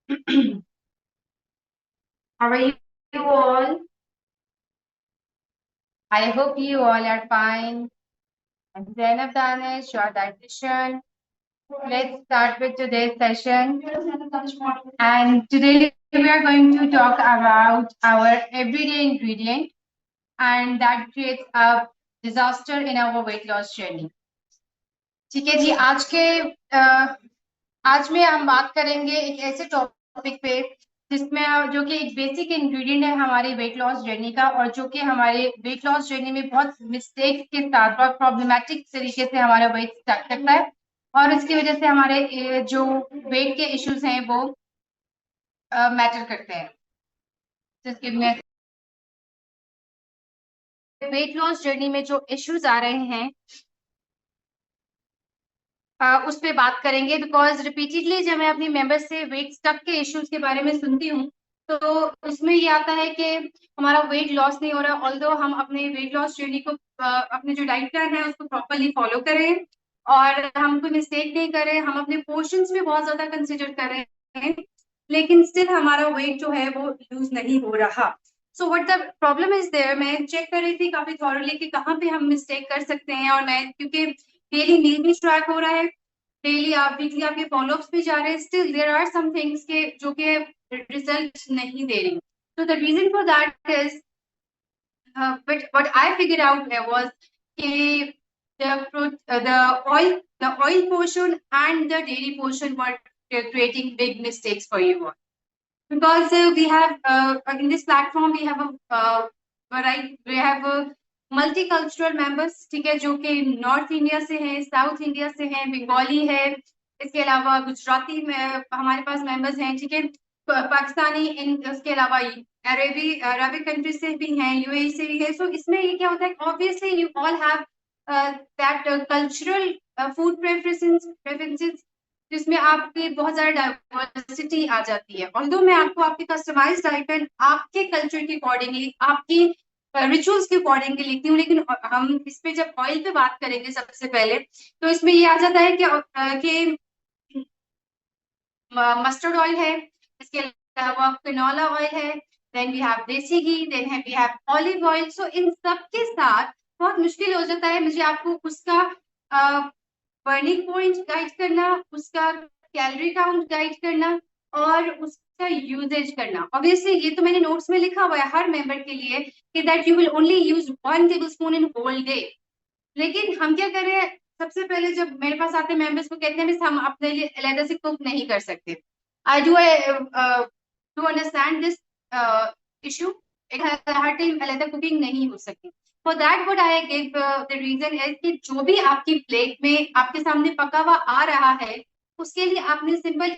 How are you all? I hope you all are fine. I'm Zainab Danish, your dietitian. Let's start with today's session. And today we are going to talk about our everyday ingredient, and that creates a disaster in our weight loss journey. ठीक है जी, आज में हम बात करेंगे एक ऐसे topic पे जिसमें जो कि एक बेसिक इंग्रेडिएंट है हमारी वेट लॉस जर्नी का, और जो कि हमारे वेट लॉस जर्नी में बहुत मिस्टेक्स के साथ बहुत प्रॉब्लमेटिक तरीके से हमारा वेट स्टक करता है, और इसकी वजह से हमारे जो वेट के इश्यूज हैं वो मैटर करते हैं। जिसके में वेट लॉस जर्नी में जो इश्यूज आ रहे हैं उस पर बात करेंगे, बिकॉज रिपीटेडली जब मैं अपनी मेंबर्स से वेट स्टक के इश्यूज के बारे में सुनती हूँ तो उसमें ये आता है कि हमारा वेट लॉस नहीं हो रहा, ऑल्दो हम अपने वेट लॉस जर्नी को अपने जो डाइट प्लान है उसको प्रॉपरली फॉलो करें और हम कोई मिस्टेक नहीं करें, हम अपने पोर्शंस में बहुत ज्यादा कंसिडर कर रहे हैं, लेकिन स्टिल हमारा वेट जो है वो लूज नहीं हो रहा। So what the problem is there, मैं चेक कर रही थी काफी थॉरली कि कहाँ पे हम मिस्टेक कर सकते हैं, और मैं क्योंकि डेली मील भी ट्रैक हो रहा है, डेली आप वीकली आपके फॉलोअप्स भी जा रहे हैं, still there are some things के जो कि रिजल्ट नहीं दे रही। तो the reason for that is but what I figure out was कि the oil portion and the dairy portion were creating big mistakes for you all, because we have in this platform we have we have multicultural members, ठीक है, जो कि north India से हैं, south India से हैं, बंगाली है, इसके अलावा गुजराती में हमारे पास मेंबर्स हैं, ठीक है, पाकिस्तानी, इसके अलावा अरबिक कंट्री से भी हैं, यूएई से भी है। सो इसमें ये क्या होता है, obviously you all have that cultural food preferences जिसमें आपकी बहुत ज्यादा डाइवर्सिटी आ जाती है। ऑल्दो मैं आपको आपके कस्टमाइज डाइट प्लान आपके कल्चर के अकॉर्डिंगली, आपकी रिचुअल्स के अकॉर्डिंगली लिखती हूँ, लेकिन हम इस पे जब ऑयल पे बात करेंगे सबसे पहले तो इसमें ये आ जाता है कि मस्टर्ड ऑयल है, इसके अलावा कैनोला ऑयल है, then we have desi ghee, then we have olive oil. So इन सब के साथ बहुत मुश्किल हो जाता है मुझे आपको उसका बर्निंग पॉइंट गाइड करना, उसका कैलोरी काउंट गाइड करना और उसका यूजेज करना। ऑब्वियसली ये तो मैंने नोट्स में लिखा हुआ है हर मेंबर के लिए कि that you will only use 1 tablespoon in whole day, लेकिन हम क्या करें, सबसे पहले जब मेरे पास आते मेंबर्स को कहते हैं हम अपने लिए अलग से कुक नहीं कर सकते। I do understand this issue, हर टाइम अलग कुकिंग नहीं हो सकती। For that what I give the reason is कि जो भी आपकी प्लेट में आपके सामने पका हुआ आ रहा है उसके लिए आपने सिंपल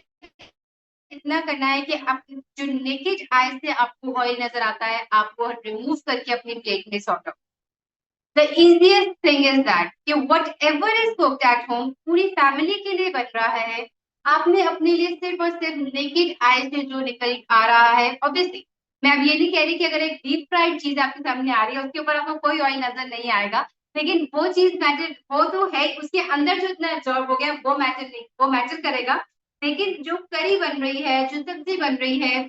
इतना करना है कि आप जो नेकेड आई से आपको ऑयल नजर आता है आपको रिमूव करके अपनी प्लेट में sort out. The easiest thing is that कि whatever is cooked at home पूरी फैमिली के लिए बन रहा है, आपने अपने लिए सिर्फ और सिर्फ नेकेड आई से जो निकल आ रहा है। ऑब्वियसली मैं अब ये नहीं कह रही कि अगर एक डीप फ्राइड चीज आपके सामने आ रही है उसके ऊपर आपको कोई ऑयल नजर नहीं आएगा, लेकिन वो चीज मैटर, वो तो है, उसके अंदर जो इतना एब्जॉर्ब हो गया वो मैटर नहीं, वो मैटर करेगा। लेकिन जो करी बन रही है, जो सब्जी बन रही है,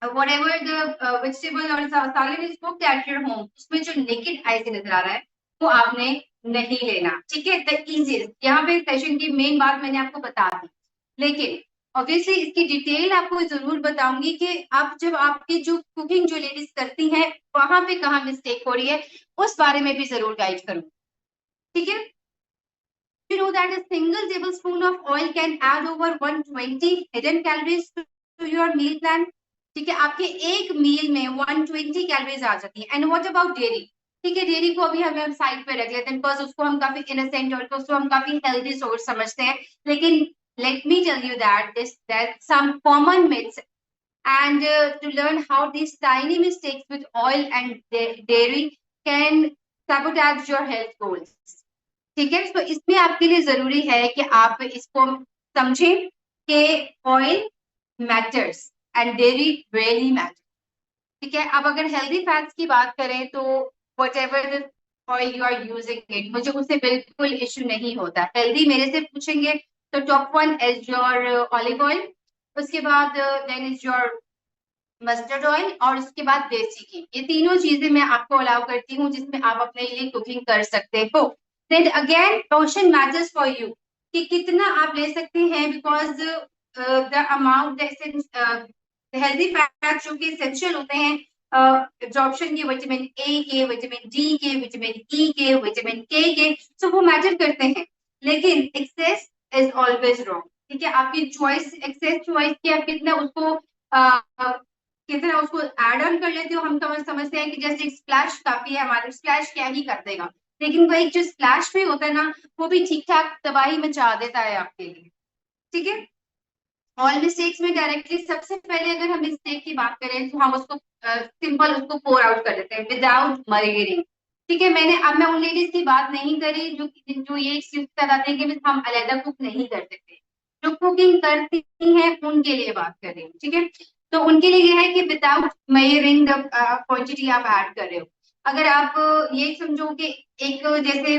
whatever the vegetable or salad is cooked at your home, उसमें जो naked eye से नजर आ रहा है वो आपने नहीं लेना, ठीक है। द इजीएस्ट यहाँ पे सेशन की मेन बात मैंने आपको बता दी, लेकिन ऑब्वियसली इसकी डिटेल आपको जरूर बताऊंगी कि आप जब आपकी जो कुकिंग जो लेडीज करती हैं वहां पे कहाँ मिस्टेक हो रही है उस बारे में भी जरूर गाइड करूँ, ठीक है। You know that a single tablespoon of oil can add over 120 hidden calories to your meal plan, ठीक है, आपके एक मील में 120 कैलोरीज आ जाती है। एंड व्हाट अबाउट डेयरी, ठीक है, डेयरी को अभी हम साइड पे रख लेते हैं बिकॉज उसको हम काफी इनोसेंट और उसको हम काफी हेल्दी सोर्स समझते हैं, लेकिन let me tell you that some common myths and to learn how these tiny mistakes with oil and dairy can sabotage your health goals, ठीक है। तो इसमें आपके लिए जरूरी है कि आप इसको समझें कि oil matters and dairy really matter, ठीक है। अब अगर हेल्दी फैट्स की बात करें तो whatever the oil you are using it, मुझे उससे बिल्कुल इश्यू नहीं होता। हेल्दी मेरे से पूछेंगे तो top one is your olive oil, उसके बाद then is your mustard oil, और उसके बाद देसी घी। ये तीनों चीजें मैं आपको अलाउ करती हूँ जिसमें आप अपने लिए कुकिंग कर सकते हो। Then again portion matters for you कि कितना आप ले सकते हैं, because the amount healthy fat जो कि एसेंशियल होते हैं एब्जॉर्प्शन के, विटामिन ए के, विटामिन डी के, विटामिन ई के, विटामिन के, सो वो मैटर करते हैं। लेकिन एक्सेस इज ऑलवेज रॉन्ग। ठीक है, आपकी चॉइस, एक्सेस चॉइस की आप कितना उसको कितना उसको एड ऑन कर लेते हो। हम समझते हैं कि जैसे एक स्प्लैश काफी है, हमारे स्प्लैश क्या ही कर देगा, लेकिन वो एक जो स्प्लैश भी होता है ना, वो भी ठीक ठाक तबाही मचा देता है आपके लिए। ठीक है, ऑल मिस्टेक्स में डायरेक्टली सबसे पहले अगर हम मिस्टेक की बात करें तो हम उसको सिंपल उसको पोर आउट कर देते हैं विदाउट मरीरिंग। ठीक है, मैं उन लेडीज की बात नहीं करी जो ये चीज बताते हैं कि हम अलहदा कुक नहीं कर सकते। जो कुकिंग करती हैं उनके लिए बात कर रही हूँ। ठीक है, तो उनके लिए यह है कि विदाउट मेजरिंग द क्वांटिटी आप ऐड कर रहे हो। अगर आप ये समझो कि एक जैसे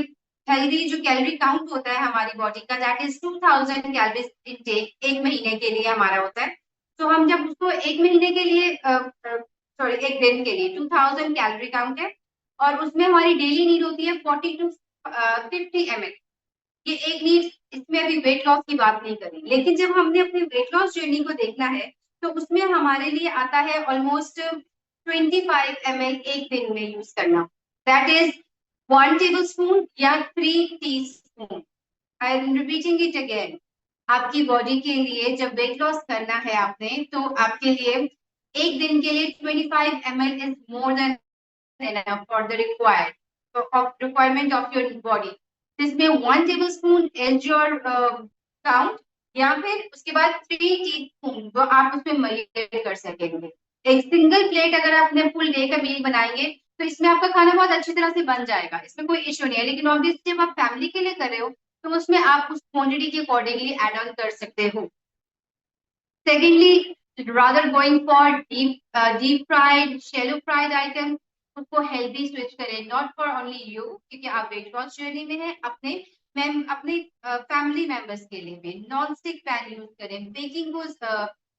हेल्दी जो कैलोरी काउंट होता है हमारी बॉडी का, दैट इज 2000 कैलोरीज इनटेक एक महीने के लिए हमारा होता है। तो हम जब उसको एक महीने के लिए सॉरी एक दिन के लिए 2000 कैलोरी काउंट है, और उसमें हमारी डेली नीड होती है 40 टू 50 ml। ये एक नीड, इसमें अभी वेट लॉस की बात नहीं करी, लेकिन जब हमने अपने वेट लॉस जर्नी को देखना है तो उसमें हमारे लिए आता है ऑलमोस्ट 25 ml एक दिन में यूज करना। दैट इज 1 टेबल स्पून या 3 teaspoon. I am repeating it again. आपकी बॉडी के लिए जब वेट लॉस करना है आपने, तो आपके लिए एक दिन के लिए 25 ml is more than enough for the requirement of your body। जिसमें 1 table spoon is your count, या फिर उसके बाद 3 टीस्पून वो आप उसमें मेजर कर सकेंगे। एक सिंगल प्लेट अगर आपने फुल डे का मील बनाएंगे तो इसमें आपका खाना बहुत अच्छी तरह से बन जाएगा, इसमें कोई इश्यू नहीं है। लेकिन ऑब्वियसली जब आप फैमिली के लिए कर रहे हो तो उसमें आप उस क्वांटिटी के अकॉर्डिंगली एड ऑन कर सकते हो। Secondly, rather going for deep fried, shallow fried item, उसको हेल्दी स्विच करें, नॉट फॉर ओनली यू, क्योंकि आप वेट लॉस जर्नी में हैं। अपने मैम अपने फैमिली मेंबर्स के लिए भी नॉन स्टिक पैन यूज करें, बेकिंग को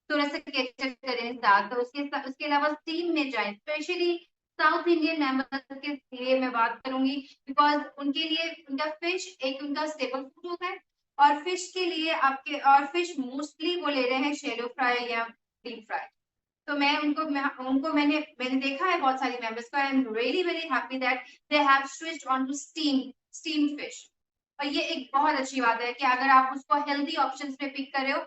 थोड़ा सा केचप करें साथ, तो उसके अलावा स्टीम में जाएं। स्पेशली साउथ इंडियन मेंबर्स के लिए मैं बात करूंगी, बिकॉज उनके लिए उनका फिश एक उनका स्टेबल फूड होता है। और फिश के लिए आपके, और फिश मोस्टली वो ले रहे हैं शेलो फ्राई या डीप फ्राई। तो उनको मैंने देखा है बहुत सारी मेंबर्स को। I am really very happy that they have switched on to steam fish. और ये एक बहुत अच्छी बात है कि अगर आप उसको हेल्दी ऑप्शंस में पिक कर रहे हो,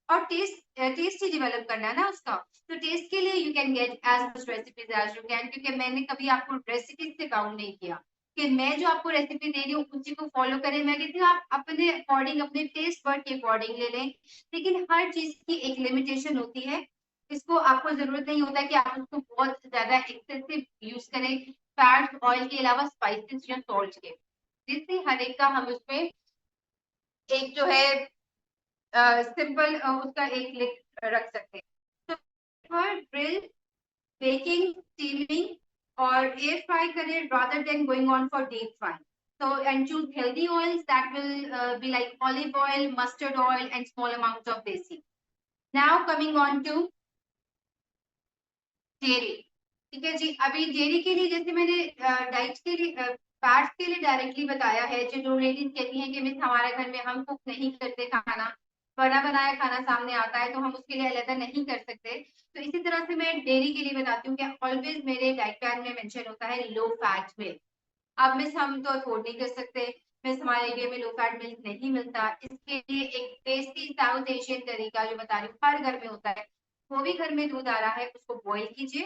और टेस्ट ही डेवलप करना है ना उसका, तो टेस्ट के लिए you can get as much recipes as you can, क्योंकि मैंने कभी आपको रेसिपीज से काउंट नहीं किया कि मैं जो आपको रेसिपी दे रही हूँ उसी को फॉलो करें। मैं कहती हूँ आप अपने अकॉर्डिंग, अपने टेस्ट बर्ड के अकॉर्डिंग ले लें, लेकिन हर चीज की एक लिमिटेशन होती है। इसको आपको जरूरत नहीं होता कि आप उसको बहुत ज्यादा एक्सेसिव यूज करें फैट ऑयल के अलावा स्पाइसेस या सॉल्ट के, जिससे हर एक का हम उसमें एक जो है सिंपल उसका एक लिख रख सकते हैं। तो ग्रिल, बेकिंग, स्टीमिंग और एयर फ्राई करें rather than going on for deep fry. So and choose healthy oils that will be like olive oil, mustard oil and small amounts of desi. Now coming on to dairy. ठीक है जी, अभी dairy के लिए जैसे मैंने diet के लिए fats के लिए डायरेक्टली बताया है। जो लेडीज कहती हैं कि मिस हमारे घर में हम कुक नहीं करते खाना, बना बनाया खाना सामने आता है तो हम उसके लिए अलग नहीं कर सकते। तो इसी तरह से मैं डेयरी के लिए बताती हूँ कि ऑलवेज मेरे डाइट प्लान में मेंशन होता है लो फैट मिल्क। अब मिस हम तो अफोर्ड नहीं कर सकते, मिस हमारे एरिया में लो फैट मिल्क नहीं मिलता, इसके लिए एक टेस्टी साउथ एशियन तरीका जो बता रही हूँ हर घर में होता है। वो भी घर में दूध आ रहा है, उसको बॉईल कीजिए,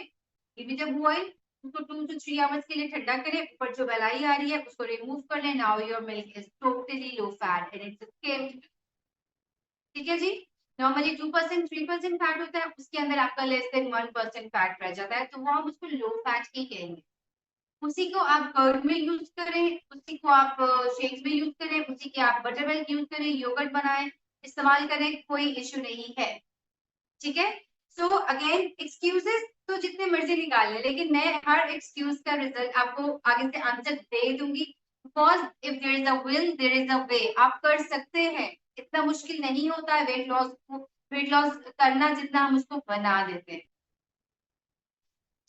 जब बॉईल उसको 2 to 3 आवर्स के लिए ठंडा करें, ऊपर जो मलाई आ रही है उसको रिमूव कर लें। Now your milk is totally low fat and it's skimmed. ठीक है जी, नॉर्मली 2% 3% फैट होता है, उसके अंदर आपका लेस देन 1% फैट रह जाता है, तो वो हम उसको लो फैट ही कहेंगे। उसी को आप कर्ड में यूज करें, उसी को आप शेक्स में यूज करें, उसी के आप बटर मिल्क यूज करें, योगर्ट बनाएं, इस्तेमाल करें, कोई इश्यू नहीं है। ठीक है, सो अगेन एक्सक्यूजेस तो जितने मर्जी निकाल लें, लेकिन मैं हर एक्सक्यूज का रिजल्ट आपको आगे से आंसर दे दूंगी, because if there is a will there is a way. आप कर सकते हैं, इतना मुश्किल नहीं होता है वेट लॉस को, वेट लॉस करना जितना हम उसको बना देते हैं।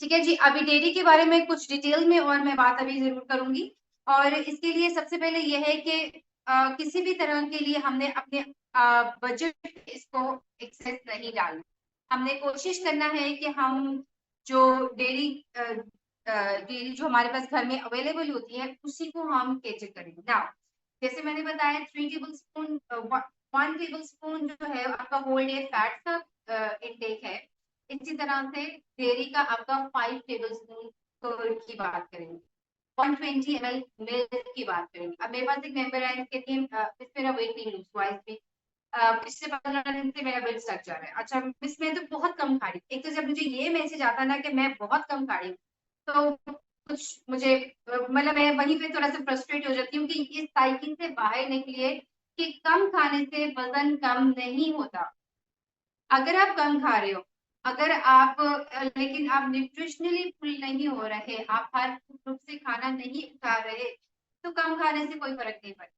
ठीक है जी, अभी डेयरी के बारे में कुछ डिटेल में और मैं बात अभी जरूर करूंगी। और इसके लिए सबसे पहले यह है कि किसी भी तरह के लिए हमने अपने बजट इसको एक्सेस नहीं डालना। हमने कोशिश करना है कि हम जो डेयरी डेयरी जो हमारे पास घर में अवेलेबल होती है उसी को हम केटर करें। नाउ जैसे मैंने बताया 3 टेबल स्पून 1 टेबल स्पून जो है आपका होल डे फैट का इनटेक है। इसी तरह से डेयरी का आपका 5 टेबल स्पून कर्ड की बात करेंगे, 120 ml मिल्क की बात करेंगे। अब मेरे पास एक मेंबर है, कहती है मिस मेरा वेट नहीं लूज हुआ, इसमें पिछले 15 दिन से मेरा वेट स्टक जा रहा है। अच्छा मिस मैं तो बहुत कम खा रही हूँ। एक तो जब मुझे ये मैसेज आता ना कि मैं बहुत कम खा रही हूँ, तो कुछ मुझे मतलब मैं वहीं पे थोड़ा सा फ्रस्ट्रेट हो जाती हूँ कि इस साइकिल से बाहर निकलिए कि कम खाने से वजन कम नहीं होता। अगर आप कम खा रहे हो, अगर आप लेकिन आप न्यूट्रिशनली फुल नहीं हो रहे, आप हर रूप से खाना नहीं खा रहे, तो कम खाने से कोई फर्क नहीं पड़ता।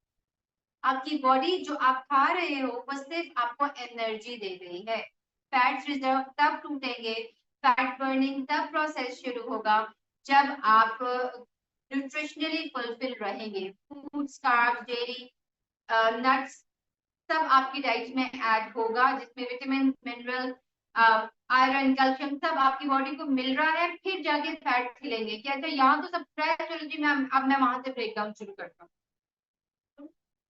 आपकी बॉडी जो आप खा रहे हो वो सिर्फ आपको एनर्जी दे रही है। फैट्स रिजर्व तब टूटेंगे, फैट बर्निंग तब प्रोसेस शुरू होगा जब आप न्यूट्रिशनली फुलफिल रहेंगे। फ्रूट्स, कार्ब्स, डेयरी, नट्स सब आपकी डाइट में ऐड होगा, जिसमें विटामिन, मिनरल, आयरन, कैल्शियम सब आपकी बॉडी को मिल रहा है। फिर जाके फैट खिलेंगे। क्या तो यहाँ तो सब फ्रेश, चलो जी मैम अब मैं वहां से ब्रेक डाउन शुरू करता हूँ।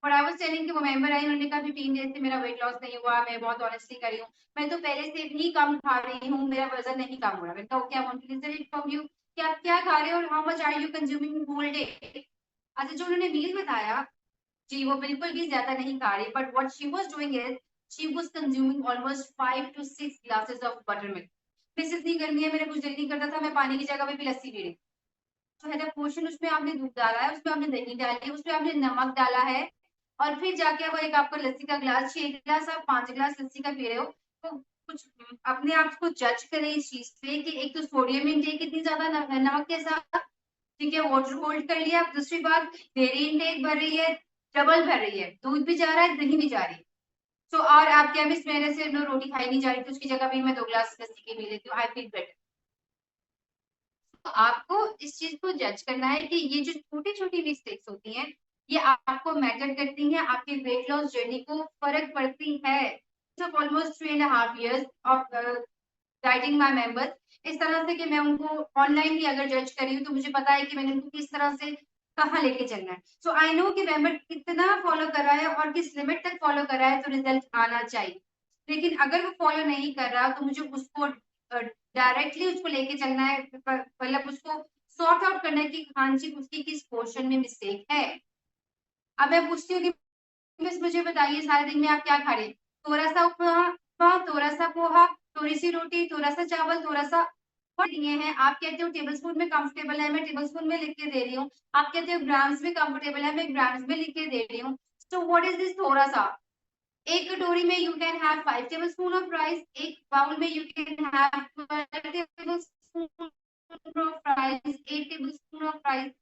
और आई वाज टेलिंग कि वो मेंबर आई, उन्होंने कहा 3 डेज से मेरा वेट लॉस नहीं हुआ, मैं बहुत ऑनेस्टली कर रही हूँ, मैं तो पहले से भी कम खा रही हूँ, मेरा वजन नहीं कम हो रहा। मैंने कहा okay, I want to listen it from you कि आप क्या खा रहे हो और how much are you consuming whole day. अच्छा जो उन्होंने मील बताया जी, वो बिल्कुल भी ज्यादा नहीं खा रही, but what she was doing is she was consuming almost 5 to 6 glasses of butter milk. Miss इतनी गर्मी है, मेरा कुछ दिल नहीं करता था, मैं पानी की जगह पे भी लस्सी पी रही। जो है ना पोर्शन, उसमें आपने दूध डाला है, उसमें आपने दही डाली है, उसमें आपने नमक डाला है, और फिर जाके वो एक आपका लस्सी का ग्लास, 6 ग्लास आप 5 ग्लास लस्सी का पी रहे हो। तो कुछ अपने आप को जज करें इस चीज पे कि एक तो सोडियम इंटेक इतनी ज्यादा नमक के साथ, ठीक है, वाटर होल्ड कर लिया। दूसरी बात डेयरी इंटेक बढ़ रही है, डबल भर रही है, दूध भी जा रहा है, दही भी जा रही है। तो और आप क्या, मिस मेरे से नो रोटी खाई नहीं जा रही, तो उसकी जगह भी मैं 2 ग्लास लस्सी के पी लेती हूँ, आई फील बेटर। तो आपको इस चीज को जज करना है कि ये जो छोटी छोटी मिस्टेक्स होती हैं ये आपको मैटर करती हैं, आपके वेट लॉस जर्नी को फर्क पड़ती है। Almost 3.5 years of guiding my members, इस तरह से कि मैं उनको ऑनलाइन भी अगर जज करी हूँ तो मुझे पता है कि मैंने उनको किस तरह से कहाँ लेके चलना है। सो आई नो कि मेंबर कितना फॉलो कर रहा है और किस लिमिट तक फॉलो कर रहा है तो रिजल्ट आना चाहिए। लेकिन अगर वो फॉलो नहीं कर रहा तो मुझे उसको डायरेक्टली उसको लेके चलना है, मतलब उसको सॉर्ट आउट करना है कि हाँ जी उसकी किस पोर्शन में मिस्टेक है। अब मैं पूछती हूँ कि मिस मुझे बताइए सारे दिन में आप क्या खा रहे हैं? थोड़ा सा उपमा, थोड़ा सा पोहा, थोड़ी सी रोटी, थोड़ा सा चावल, थोड़ा सा दिए हैं। आप कहते हो टेबल स्पून में कंफर्टेबल है, मैं टेबल स्पून में लिख के दे रही हूँ। आप कहते हो ग्राम्स में कंफर्टेबल है, मैं ग्राम्स में लिख के दे रही हूँ। सो व्हाट इज दिस थोड़ा सा? एक कटोरी में you can have 5 table spoon of rice, एक बाउल में you can have 12 table spoon of rice, 8 table spoon of rice.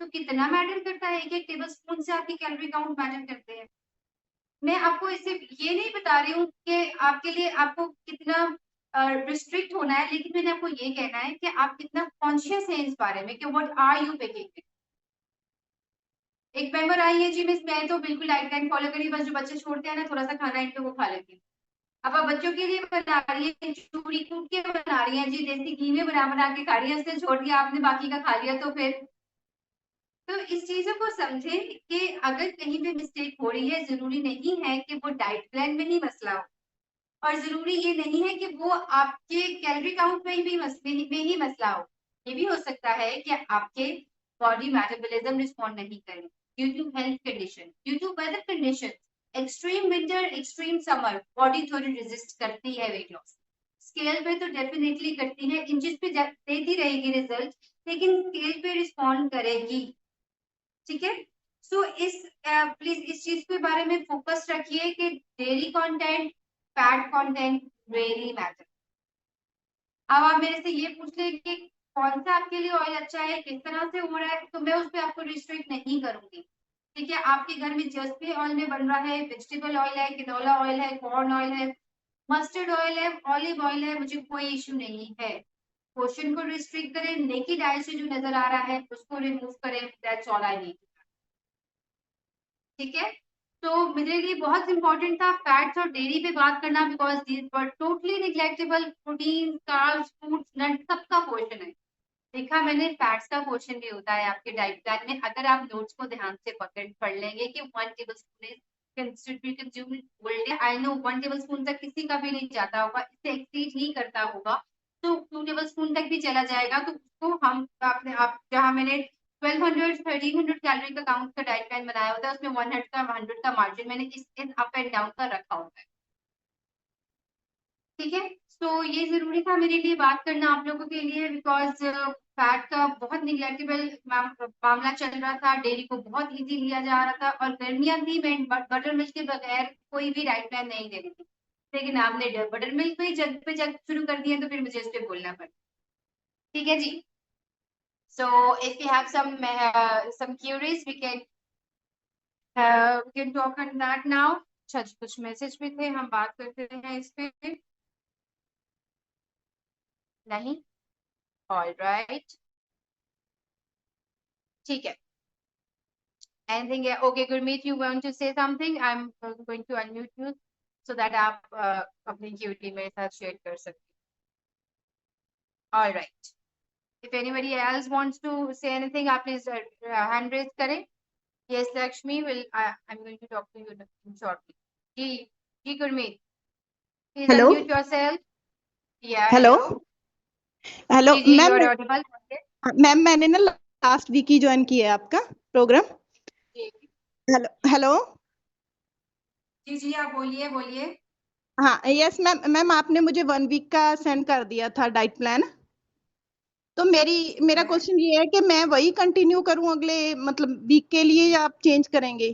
तो कितना मैटर करता है? एक एक टेबल स्पून से आपकी कैलोरी काउंट मैटर करते हैं। मैं आपको इससे ये नहीं बता रही हूँ कि आपके लिए आपको कितना रिस्ट्रिक्ट होना है, लेकिन मैंने आपको ये कहना है कि आप कितना कॉन्शियस हैं इस बारे में कि व्हाट आर यू पिकिंग। एक मेंबर आई है जी, मिस मैं तो बिल्कुल डाइट लाइन फॉलो करी, बस जो बच्चे छोड़ते हैं ना थोड़ा सा खाना इनको वो खा लेती हूँ। अब आप बच्चों के लिए बना रही है, चूड़ी कूट के बना रही है जी, देसी घी में बना बना के खा रही है, उससे छोड़ दिया आपने, बाकी का खा लिया, तो फिर तो इस चीजों को समझे कि अगर कहीं पे मिस्टेक हो रही है, जरूरी नहीं है कि वो डाइट प्लान में ही मसला हो, और जरूरी ये नहीं है कि वो आपके कैलोरी काउंट में ही मसला हो। ये भी हो सकता है कि आपके बॉडी मेटाबॉलिज्म रिस्पॉन्ड नहीं करे due to health condition, due to weather condition, extreme winter, extreme summer, body थोड़ी रेजिस्ट करती है वेट लॉस। स्केल पे तो डेफिनेटली करती है, इंचेस पे देती रहेगी रिजल्ट, लेकिन स्केल पे रिस्पॉन्ड करेगी। ठीक है। सो इस प्लीज इस चीज के बारे में फोकस रखिए कि dairy content, fat content really matter. अब आप मेरे से ये पूछ ले कि कौन सा आपके लिए ऑयल अच्छा है, किस तरह से हो रहा है, तो मैं उस पर आपको रिस्ट्रिक्ट नहीं करूंगी। ठीक है, आपके घर में जस्ट भी ऑयल में बन रहा है, वेजिटेबल ऑयल है, किनोला ऑयल है, कॉर्न ऑयल है, मस्टर्ड ऑयल है, ऑलिव ऑयल है, मुझे कोई इश्यू नहीं है। क्वेश्चन को रिस्ट्रिक्ट करें, नेकेड आई से जो नजर आ रहा है उसको रिमूव करें, दैट्स ऑल आई नीड। ठीक है, तो मेरे लिए बहुत इंपॉर्टेंट था फैट्स और डेयरी पे बात करना, because these were totally negligible. Protein, carbs, foods, nuts, सबका क्वेश्चन है। देखा मैंने, फैट्स का क्वेश्चन भी होता है आपके डाइट प्लान में, अगर आप नोट्स को ध्यान से पढ़ लेंगे कि 1 tablespoon is consumed. I know 1 tablespoon तक किसी का भी नहीं जाता होगा, इससे एक्सीड नहीं करता होगा, तो 2 टेबलस्पून तक भी चला जाएगा, तो उसको हम अपने आप, जहां मैंने 1200-1300 कैलोरी का काउंट का डाइट प्लान बनाया होता है, उसमें 100 का मार्जिन मैंने इस अप एंड डाउन का रखा होता है। ठीक है, तो ये जरूरी था मेरे लिए बात करना आप लोगों के लिए, बिकॉज फैट का बहुत निगलेक्टेबल मामला चल रहा था, डेयरी को बहुत इजी लिया जा रहा था, और गर्मियां थी, मैं बटर मिल्क के बगैर कोई भी डाइट प्लान नहीं दे रही थी, लेकिन आपने बटर मिल्क पे जग पे जग शुरू कर दिया, तो फिर मुझे इस पे बोलना पड़ा। ठीक है जी, so if you have some queries we can talk on that now। अच्छा, कुछ मैसेज भी थे, हम बात करते हैं इस पे, नहीं? ऑल राइट, ठीक है। Anything? Okay, Gurmeet, you want to say something? I'm going to unmute you so that आप अपनी क्यूटी मेरे साथ शेयर कर सकते हैं। All right. If anybody else wants to say anything, आप please hand raise करें। Yes, Lakshmi will. I'm going to talk to you shortly. जी Gurmeet, please hello unmute yourself. Yeah, hello hello. Hello जी ma'am. you are audible. Ma'am मैंने ना last week ही join किया है आपका प्रोग्राम। जी हेलो हेलो। जी जी, आप बोलिए बोलिए। हाँ यस मैम, मैम आपने मुझे 1 वीक का सेंड कर दिया था डाइट प्लान। तो मेरा क्वेश्चन ये है कि मैं वही कंटिन्यू करूं अगले मतलब वीक के लिए, या आप चेंज करेंगे?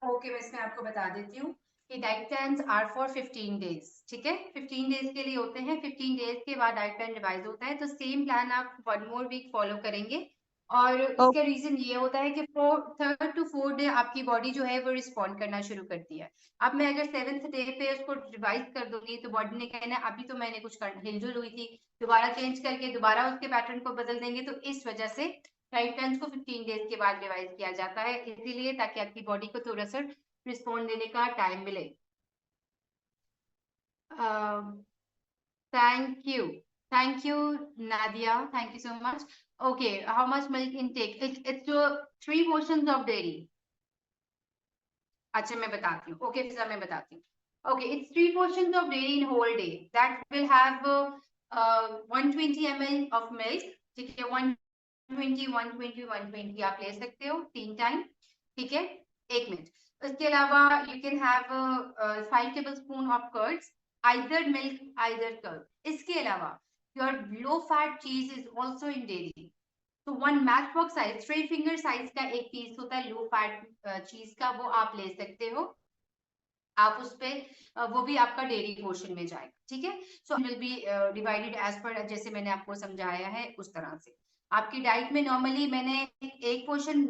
ओके, मैं इसमें आपको बता देती हूँ कि diet plans are for 15 days. ठीक है, 15 डेज के लिए होते हैं, 15 डेज के बाद डाइट प्लान रिवाइज होता है, तो सेम प्लान आप 1 मोर वीक फॉलो करेंगे। और ओ, इसका रीजन ये होता है कि 3rd to 4th डे आपकी बॉडी जो है वो रिस्पॉन्ड करना शुरू करती है। अब मैं अगर 7th डे पे उसको रिवाइज कर दूंगी, तो बॉडी ने कहना अभी तो मैंने कुछ हिलजुल हुई थी, दोबारा चेंज करके दोबारा उसके पैटर्न को बदल देंगे, तो इस वजह से डाइट प्लान को 15 डेज के बाद रिवाइज किया जाता है, इसीलिए ताकि आपकी बॉडी को थोड़ा सा रिस्पॉन्ड देने का टाइम मिले। Thank you Nadia, thank you so much. Okay, how much milk intake? It's 3 portions of dairy. अच्छा, मैं बताती हूँ। ओके फिजा, मैं बताती हूँ। Okay, it's 3 portions of dairy in whole day, that will have 120 ml of milk. ठीक है, 120 120 120 आप ले सकते हो 3 टाइम। ठीक है, 1 मिनट। उसके अलावा you can have 5 tablespoon of curds, either milk either curd. इसके अलावा your low fat cheese is also in dairy, तो 1 match box size 3 finger size का एक पीस होता है लो फैट चीज का, वो आप ले सकते हो। आप उस पे वो भी आपका डेयरी पोर्शन में जाएगा। ठीक है, so will be divided as per जैसे मैंने आपको समझाया है उस तरह से। आपकी डाइट में नॉर्मली मैंने एक पोर्शन,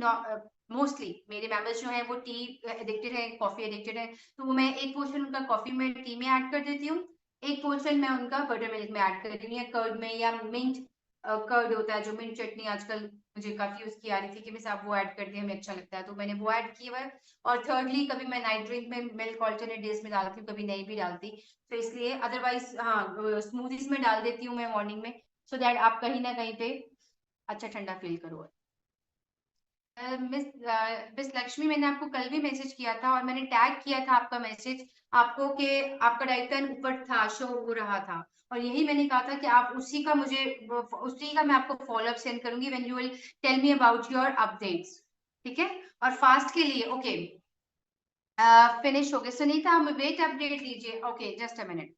मोस्टली मेरे मेंबर्स जो हैं वो टी एडिक्टेड है, कॉफी एडिक्टेड है, तो मैं एक पोर्शन उनका कॉफी में टी में ऐड कर देती हूँ, एक पोर्शन मैं उनका बटर मिल्क में ऐड कर देती हूँ, या कर्ड में, या मिंट कर्ड होता है जो मिंट चटनी आजकल मुझे काफी उसकी आ रही थी कि मैं साहब वो ऐड कर दिया, हमें अच्छा लगता है, तो मैंने वो ऐड किया हुआ है। और थर्डली, कभी मैं नाइट ड्रिंक में मिल्क ऑल्टरनेट डेज में डालती हूँ, कभी नहीं भी डालती, तो इसलिए अदरवाइज हाँ स्मूदीज में डाल देती हूँ मैं मॉर्निंग में, सो दैट आप कहीं ना कहीं पे अच्छा ठंडा फील करो। मिस लक्ष्मी, मैंने आपको कल भी मैसेज किया था और मैंने टैग किया था आपका मैसेज आपको कि आपका डाइट प्लान ऊपर था, शो हो रहा था, और यही मैंने कहा था कि आप उसी का उसी का मैं आपको फॉलोअप सेंड करूंगी when you will tell me about your updates. ठीक है, और फास्ट के लिए ओके फिनिश हो गए। सुनीता, वेट अपडेट लीजिए। Okay, just a minute.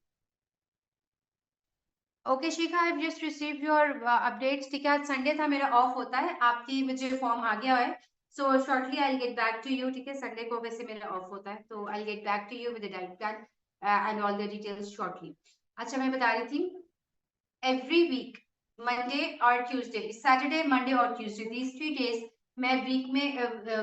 Okay Shikha, I just receive your updates. ठीक है, आज संडे था, मेरा ऑफ होता है, आपकी मुझे फॉर्म आ गया है, so shortly I get back to you. ठीक है, संडे को वैसे मेरा ऑफ होता है, तो I get back to you with the diet plan and all the details shortly. अच्छा, मैं बता रही थी, एवरी वीक मंडे और ट्यूसडे, सैटरडे मंडे और ट्यूसडे, दीज 3 डेज मैं वीक में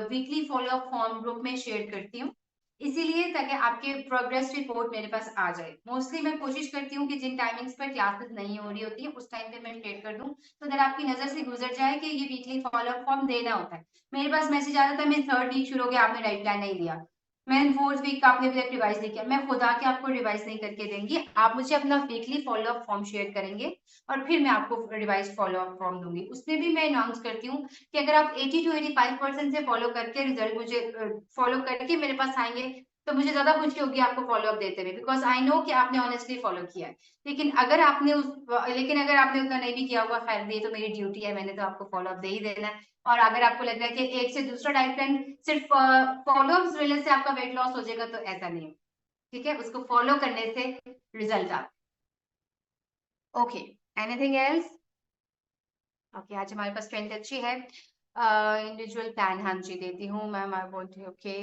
वीकली फॉलोअप फॉर्म ग्रुप में शेयर करती हूँ। इसीलिए ताकि आपके प्रोग्रेस रिपोर्ट मेरे पास आ जाए। मोस्टली मैं कोशिश करती हूँ कि जिन टाइमिंग्स पर क्लासेस नहीं हो रही होती है उस टाइम पे मैं शेयर कर दूं, तो अगर आपकी नजर से गुजर जाए कि ये वीकली फॉलोअप फॉर्म देना होता है। मेरे पास मैसेज आ जाता है मैं 3rd वीक शुरू हो गया, आपने डाइट प्लान नहीं दिया, मैंने 4th वीक का आपने अभी तक रिवाइज नहीं किया, मैं खुद आके आपको रिवाइज नहीं करके देंगी। आप मुझे अपना वीकली फॉलोअप फॉर्म शेयर करेंगे और फिर मैं आपको रिवाइज फॉलोअप फॉर्म दूंगी। उसमें भी मैं अनाउंस करती हूँ कि अगर आप 80 to 85% से फॉलो करके रिजल्ट मुझे फॉलो करके मेरे पास आएंगे तो मुझे ज्यादा खुशी होगी आपको फॉलोअप देते हुए, बिकॉज आई नो कि आपने ऑनेस्टली फॉलो किया है। लेकिन अगर आपने उतना नहीं भी किया हुआ, खैर ये तो मेरी ड्यूटी है, मैंने तो आपको फॉलोअप दे ही देना है। और अगर आपको लग रहा है कि एक से दूसरा डाइट प्लान सिर्फ फॉलोअप वजह से आपका वेट लॉस हो जाएगा, तो ऐसा नहीं है, ठीक है, उसको फॉलो करने से रिजल्ट आता है। Okay, anything else? ओके, आज हमारे पास स्ट्रेंथ अच्छी है। इंडिविजुअल प्लान, हाँ जी देती हूँ ma'am, I want to, okay,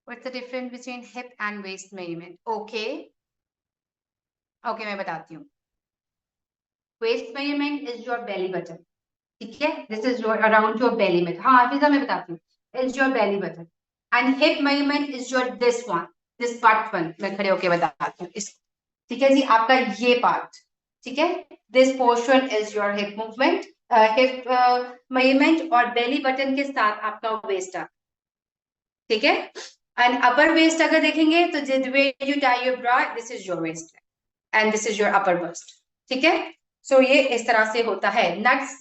what's the difference between hip and waist measurement? Okay okay, मैं बताती हूँ। Waist measurement is your belly button, ठीक है, this is your around your belly button. हाँ हाफिजा मैं बताती हूँ, is your belly button. And hip measurement is your this one, this part one. मैं खड़े होके बताती हूँ इसको, ठीक है जी, आपका ये पार्ट, ठीक है, this portion is your hip movement, hip measurement, और बेली बटन के साथ आपका वेस्ट आ, ठीक है। एंड अपर वेस्ट अगर देखेंगे तो the way you tie your bra, this is your waist and this is your upper bust, ठीक है। सो ये इस तरह से होता है। नट्स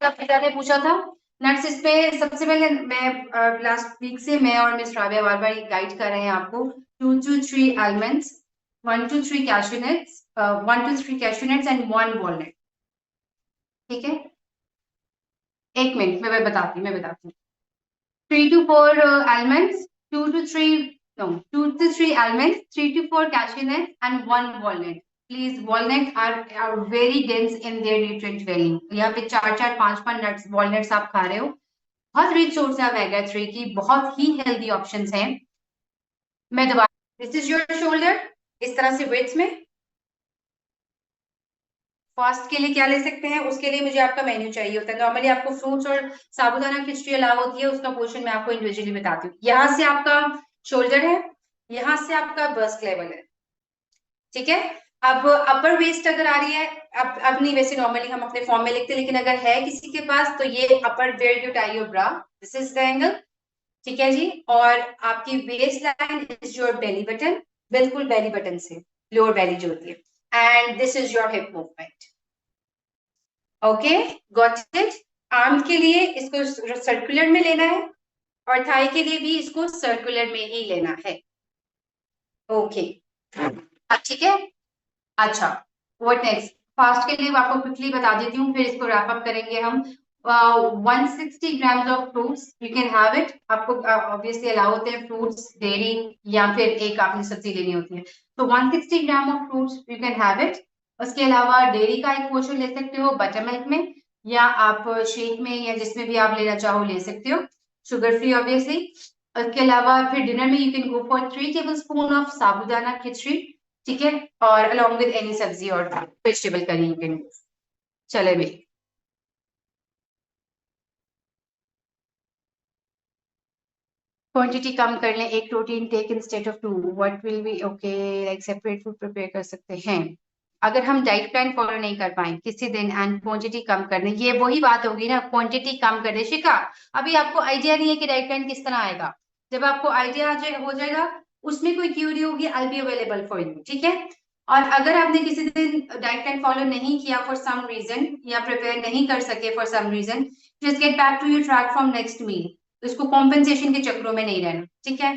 का पिता ने पूछा था, नट्स इसमें सबसे पहले मैं लास्ट वीक से मैं और मिस राबिया बार बार गाइड कर रहे हैं आपको। 2 to 3 almonds, 1 to 3 cashew nuts, 1 to 3 cashew nuts and 1 walnut, ठीक है। एक मिनट मैं बताती हूँ। 3 to 4 almonds, 2 to 3, no, 2 to 3 almonds, 3 to 4 cashew nuts and 1 walnut. Please, walnuts are very dense in their nutrient value. यहाँ पे 4-4, 5-5 nuts walnuts आप खा रहे हो, बहुत रिच सोर्स है ओमेगा 3 की, बहुत ही हेल्दी ऑप्शंस हैं। मैं दोबारा, दिस इज योर शोल्डर, इस तरह से वेट्स में फास्ट के लिए क्या ले सकते हैं, उसके लिए मुझे आपका मेन्यू चाहिए होता है। नॉर्मली आपको फ्रूट्स और साबुदाना खिचड़ी अलाव होती है, उसका पोर्शन मैं आपको इंडिविजुअली बताती हूँ। यहाँ से आपका शोल्डर है, यहाँ से आपका बस्ट लेवल है, ठीक है। अब अपर वेस्ट अगर आ रही है, अब नहीं, वैसे नॉर्मली हम अपने फॉर्म में लिखते हैं, लेकिन अगर है किसी के पास तो ये upper where you tie your bra, this is the angle, ठीक है जी। और आपकी waist line is your belly button, बिल्कुल बेली बटन से लोअर बेली जो होती है, and this is your hip movement. Okay, got it. Arm के लिए इसको सर्कुलर में लेना है और थाई के लिए भी इसको सर्कुलर में ही लेना है। ओके, ठीक है। अच्छा, व्हाट नेक्स्ट? फास्ट के लिए आपको क्विकली बता देती हूँ, फिर इसको रैप अप करेंगे हम। 160 grams of fruits you can have it. आपको ऑब्वियसली अलाउ होते हैं फ्रूट्स, डेयरी, या फिर एक आपने सब्जी लेनी होती है, तो 160 gram of fruits you can have it. उसके अलावा डेयरी का एक पोर्शन ले सकते हो बटर मिल्क में, या आप शेक में, या जिसमें भी आप लेना चाहो ले सकते हो, शुगर फ्री ऑब्वियसली। उसके अलावा फिर डिनर में you can go for 3 tablespoon of sabudana khichdi, ठीक है, और अलोंग विद एनी सब्जी और वेजिटेबल करी यू कैन। चले भाई, क्वांटिटी कम कर लें, एक protein take instead of 2, what will be okay, like separate food prepare कर सकते हैं अगर हम डाइट प्लान फॉलो नहीं कर पाए किसी दिन, एंड क्वांटिटी कम कर दें। ये वही बात होगी ना, क्वांटिटी कम कर दे। शिखा, अभी आपको आइडिया नहीं है कि डाइट प्लान किस तरह आएगा, जब आपको आइडिया हो जाएगा, उसमें कोई क्यूरी होगी, आई बी अवेलेबल फॉर यू, ठीक है। और अगर आपने किसी दिन डाइट प्लान फॉलो नहीं किया फॉर सम रीजन, या प्रिपेयर नहीं कर सके for some reason, just get back to your track from next meal. इसको कॉम्पेंसेशन के चक्रों में नहीं रहना, ठीक है।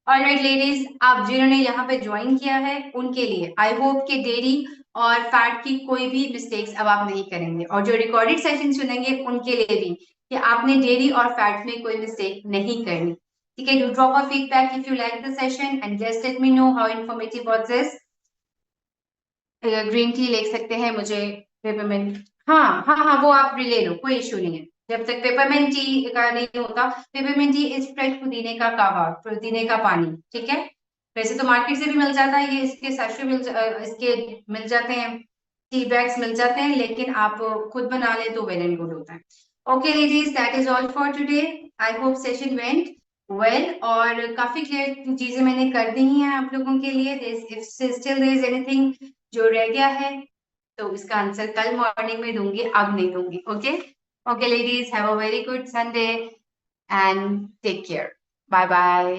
ऑलराइट लेडीज, आप जिन्होंने यहाँ पे ज्वाइन किया है उनके लिए आई होप कि डेयरी और फैट की कोई भी मिस्टेक्स अब आप नहीं करेंगे, और जो रिकॉर्डेड सेशन सुनेंगे उनके लिए भी कि आपने डेयरी और फैट में कोई मिस्टेक नहीं करनी, ठीक है। Do drop a feedback if you like the session and just let me know how informative was this. Green tea ले सकते हैं मुझे, पेपरमेंट, हाँ हाँ हाँ, वो आप ले लो, कोई इशू नहीं है, जब तक पेपरमेंट टी का नहीं होता। पेपरमेंट टी इज फ्रेश पुदीने का कावा, पुदीने का पानी, ठीक है। वैसे तो मार्केट से भी मिल जाता है ये, इसके सैशे इसके मिल जाते हैं, टी बैग्स मिल जाते हैं, लेकिन आप खुद बना ले तो वेल एंड गुड होता है। Okay ladies, that is all for today. I hope session went और काफी क्लियर चीजें मैंने कर दी हैं आप लोगों के लिए। If still there is anything जो रह गया है तो इसका आंसर कल मॉर्निंग में दूंगी, अब नहीं दूंगी। Okay okay ladies, have a very good Sunday and take care. Bye bye.